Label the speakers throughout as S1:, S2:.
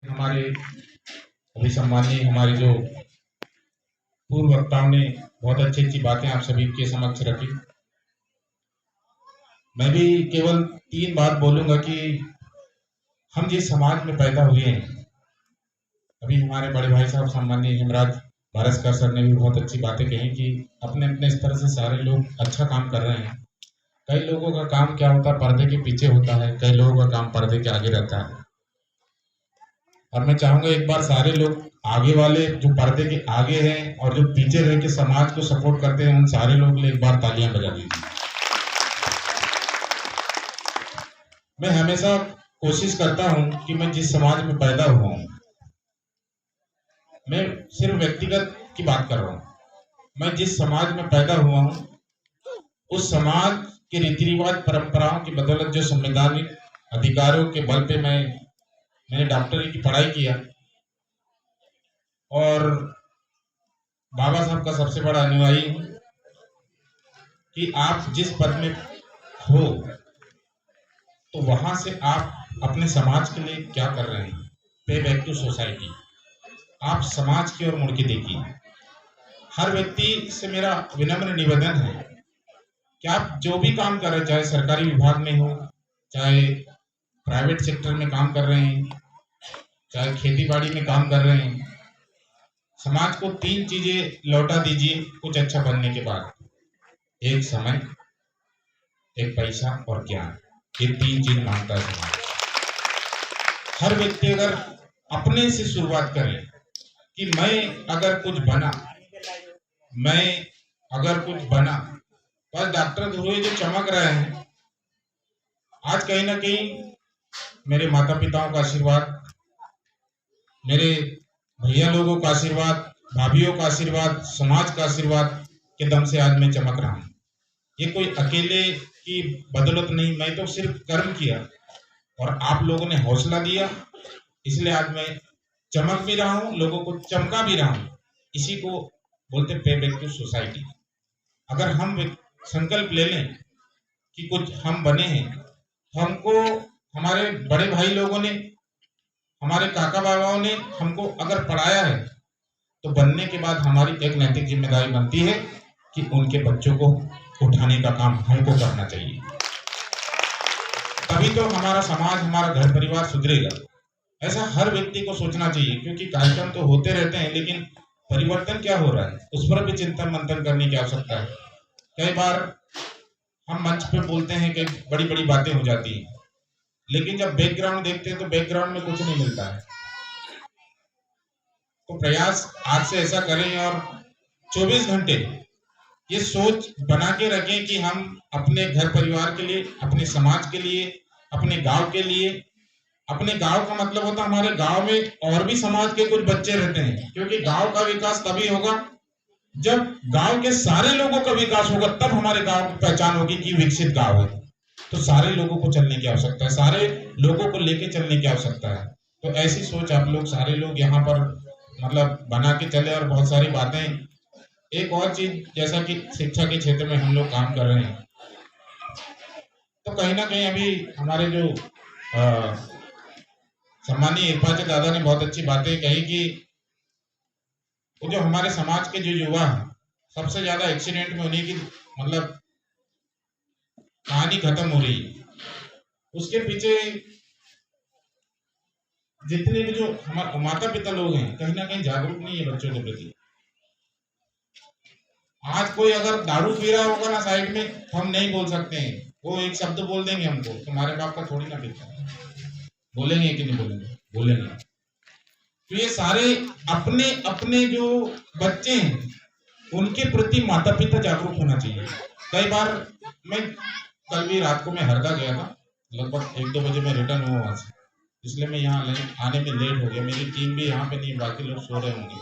S1: हमारे अभी सम्मानीय हमारे जो पूर्व वक्ताओं ने बहुत अच्छी अच्छी बातें आप सभी के समक्ष रखी। मैं भी केवल 3 बात बोलूंगा कि हम जिस समाज में पैदा हुए हैं, अभी हमारे बड़े भाई साहब सम्मानीय हेमराज भारसकर सर ने भी बहुत अच्छी बातें कही कि अपने अपने स्तर से सारे लोग अच्छा काम कर रहे हैं। कई लोगों का काम क्या होता है, पर्दे के पीछे होता है, कई लोगों का काम पर्दे के आगे रहता है। और मैं चाहूंगा एक बार सारे लोग आगे वाले जो पर्दे के आगे हैं और जो पीछे रह के समाज को सपोर्ट करते हैं, उन सारे लोगों के लिए एक बार तालियां बजा दीजिए। मैं हमेशा कोशिश करता हूं कि मैं जिस समाज में पैदा हुआ हूं, मैं सिर्फ व्यक्तिगत की बात कर रहा हूं। मैं जिस समाज में पैदा हुआ हूं, उस समाज के रीति रिवाज परंपराओं की बदौलत जो संवैधानिक अधिकारों के बल पे मैंने डॉक्टरी की पढ़ाई किया और बाबा साहब का सबसे बड़ा अनुयायी हूं कि आप जिस पद में हो तो वहां से आप अपने समाज के लिए क्या कर रहे हैं, पे बैक टू सोसाइटी। आप समाज की ओर मुड़ के देखिए। हर व्यक्ति से मेरा विनम्र निवेदन है कि आप जो भी काम कर रहे हैं, चाहे सरकारी विभाग में हो, चाहे प्राइवेट सेक्टर में काम कर रहे हैं, चाहे खेती बाड़ी में काम कर रहे हैं, समाज को 3 चीजें लौटा दीजिए कुछ अच्छा बनने के बाद। एक समय, एक पैसा और ज्ञान। ये 3 चीज मांगता है समाज। हर व्यक्ति अगर अपने से शुरुआत करे कि मैं अगर कुछ बना, बस डॉक्टर ध्रुव जो चमक रहे हैं, आज कहीं ना कहीं मेरे माता पिताओं का आशीर्वाद, मेरे भैया लोगों का आशीर्वाद, भाभीियों का आशीर्वाद, समाज का आशीर्वाद के दम से आज मैं चमक रहा हूं। ये कोई अकेले की बदौलत नहीं, मैं तो सिर्फ कर्म किया और आप लोगों ने हौसला दिया, इसलिए आज मैं चमक भी रहा हूं, लोगों को चमका भी रहा हूं। इसी को बोलते पे बैक टू सोसाइटी। अगर हम संकल्प ले लें कि कुछ हम बने हैं, हमको हमारे बड़े भाई लोगों ने, हमारे काका बाबाओं ने हमको अगर पढ़ाया है, तो बनने के बाद हमारी एक नैतिक जिम्मेदारी बनती है कि उनके बच्चों को उठाने का काम हमको करना चाहिए। तभी तो हमारा समाज, हमारा घर परिवार सुधरेगा। ऐसा हर व्यक्ति को सोचना चाहिए, क्योंकि कार्यक्रम तो होते रहते हैं, लेकिन परिवर्तन क्या हो रहा है उस पर भी चिंतन मंथन करने की आवश्यकता है। कई बार हम मंच पे बोलते हैं कि बड़ी बड़ी बातें हो जाती हैं, लेकिन जब बैकग्राउंड देखते हैं तो बैकग्राउंड में कुछ नहीं मिलता है। तो प्रयास आज से ऐसा करें और 24 घंटे ये सोच बना के रखें कि हम अपने घर परिवार के लिए, अपने समाज के लिए, अपने गांव के लिए, अपने गांव का मतलब होता है हमारे गांव में और भी समाज के कुछ बच्चे रहते हैं, क्योंकि गांव का विकास तभी होगा जब गांव के सारे लोगों का विकास होगा, तब हमारे गांव की पहचान होगी कि विकसित गांव है। तो सारे लोगों को चलने की आवश्यकता है, सारे लोगों को लेके चलने की आवश्यकता है। तो ऐसी सोच आप लोग सारे लोग यहाँ पर मतलब बना के चले। और बहुत सारी बातें, एक और चीज, जैसा कि शिक्षा के क्षेत्र में हम लोग काम कर रहे हैं, तो कहीं ना कहीं अभी हमारे जो सम्मानीय इरफाज दादा ने बहुत अच्छी बातें कही कि जो हमारे समाज के जो युवा हैं, सबसे ज्यादा एक्सीडेंट में होने की मतलब कहानी खत्म हो रही है। उसके पीछे जितने भी जो हमारे माता पिता लोग हैं, कहीं ना कहीं जागरूक नहीं है बच्चों के प्रति। आज कोई अगर दारू पी रहा होगा ना साइड में, तो हम नहीं बोल सकते हैं, वो एक शब्द बोल देंगे हमको, तुम्हारे बाप का थोड़ी ना पीता है। बोलेंगे कि नहीं बोलेंगे? बोलेंगे। तो ये सारे अपने अपने जो बच्चे हैं, उनके प्रति माता पिता जागरूक होना चाहिए। कई बार मैं कल भी रात को मैं हरदा गया था, लगभग 1-2 बजे मैं रिटर्न हुआ वहां से, इसलिए मैं यहाँ आने में लेट हो गया। मेरी टीम भी यहाँ पे नहीं, बाकी लोग सो रहे होंगे।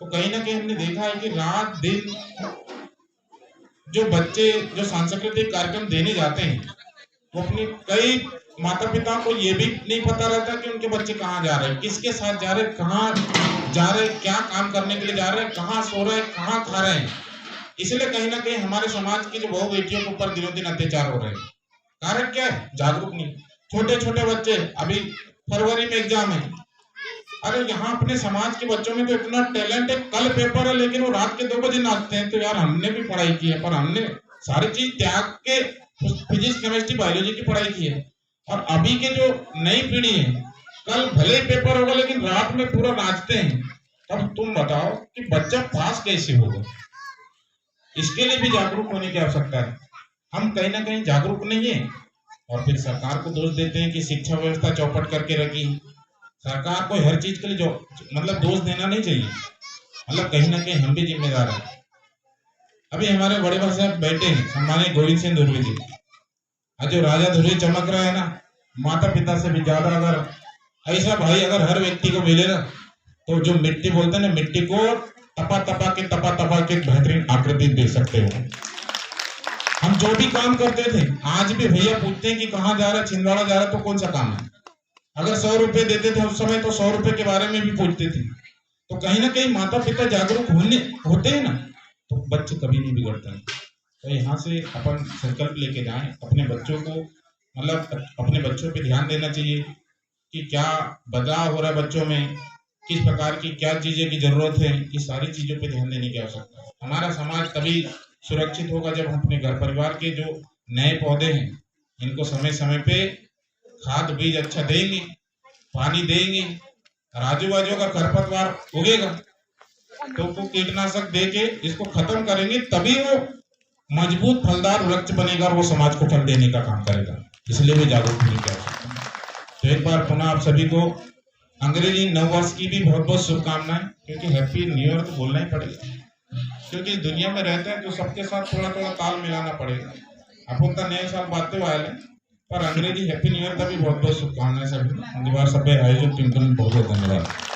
S1: तो कहीं ना कहीं हमने देखा है कि रात दिन जो बच्चे जो सांस्कृतिक कार्यक्रम देने जाते हैं, वो अपनी कई माता पिता को ये भी नहीं पता रहता कि उनके बच्चे कहाँ जा रहे हैं, किसके साथ जा रहे हैं, कहाँ जा रहे हैं, क्या काम करने के लिए जा रहे हैं, कहाँ सो रहे हैं, कहाँ खा रहे हैं। इसलिए कहीं ना कहीं हमारे समाज की जो बहु बेटियों के ऊपर दिनों दिन अत्याचार हो रहे हैं। कारण क्या है? जागरूक नहीं। छोटे छोटे बच्चे, अभी फरवरी में एग्जाम है, अरे यहाँ अपने समाज के बच्चों में तो इतना टैलेंट है, कल पेपर है लेकिन वो रात के 2 बजे नाचते हैं। तो यार हमने भी पढ़ाई की है, पर हमने सारी चीज त्याग के फिजिक्स केमिस्ट्री बायोलॉजी की पढ़ाई की है। और अभी के जो नई पीढ़ी है, कल भले ही पेपर होगा लेकिन रात में पूरा नाचते हैं। अब तुम बताओ कि बच्चा पास कैसे होगा? इसके लिए भी जागरूक होने की आवश्यकता है। हम कहीं ना कहीं जागरूक नहीं है और फिर सरकार को दोष देते हैं कि शिक्षा व्यवस्था चौपट करके रखी। सरकार को हर चीज के लिए जो मतलब दोष देना नहीं चाहिए, मतलब कहीं ना कहीं हम भी जिम्मेदार हैं। अभी हमारे बड़े भाई साहब बैठे हैं, सम्मानित गोविंद सिंह धुर्वे जी, आज जो राजा धुर्वे चमक रहा है ना, माता पिता से भी ज्यादा अगर ऐसा भाई अगर हर व्यक्ति को मिले ना, तो जो मिट्टी बोलते हैं ना, मिट्टी को तपा तपा के बेहतरीन आकृति दे सकते हो। हम जो भी काम करते थे, आज भी भैया पूछते हैं कि कहाँ जा रहा है, छिंदवाड़ा जा रहा है, तो कौन सा काम है? अगर 100 रुपए देते थे उस समय, तो 100 रुपए के बारे में भी पूछते थे। तो कहीं ना कहीं माता पिता जागरूक होते हैं ना, तो बच्चे कभी नहीं बिगड़ते हैं। तो यहाँ से अपन संकल्प लेके जाएं, अपने बच्चों को मतलब अपने बच्चों पे ध्यान देना चाहिए कि क्या बदलाव हो रहा है बच्चों में, किस प्रकार की क्या चीजें की जरूरत है, इस सारी चीजों पे ध्यान देने की आवश्यकता है। हमारा समाज तभी सुरक्षित होगा जब हम अपने घर परिवार के जो नए पौधे हैं, इनको समय समय पे खाद बीज अच्छा देंगे, पानी देंगे, और आजू बाजू का खरपतवार उगेगा तो वो कीटनाशक दे के इसको खत्म करेंगे, तभी वो मजबूत फलदार वृक्ष बनेगा और वो समाज को फल देने का काम करेगा। इसलिए भी जागरूक होने की आवश्यकता है। तो एक बार पुनः आप सभी को अंग्रेजी नववर्ष की भी बहुत बहुत शुभकामनाएं, क्योंकि हैप्पी न्यू ईयर तो बोलना ही पड़ेगा, क्योंकि दुनिया में रहते हैं तो सबके साथ थोड़ा थोड़ा ताल मिलाना पड़ेगा। अपन तो नए साल बातें वाले हैं, पर अंग्रेजी हैप्पी न्यू ईयर का भी बहुत बहुत शुभकामनाएं सभी। आयोजक टीम को बहुत बहुत धन्यवाद।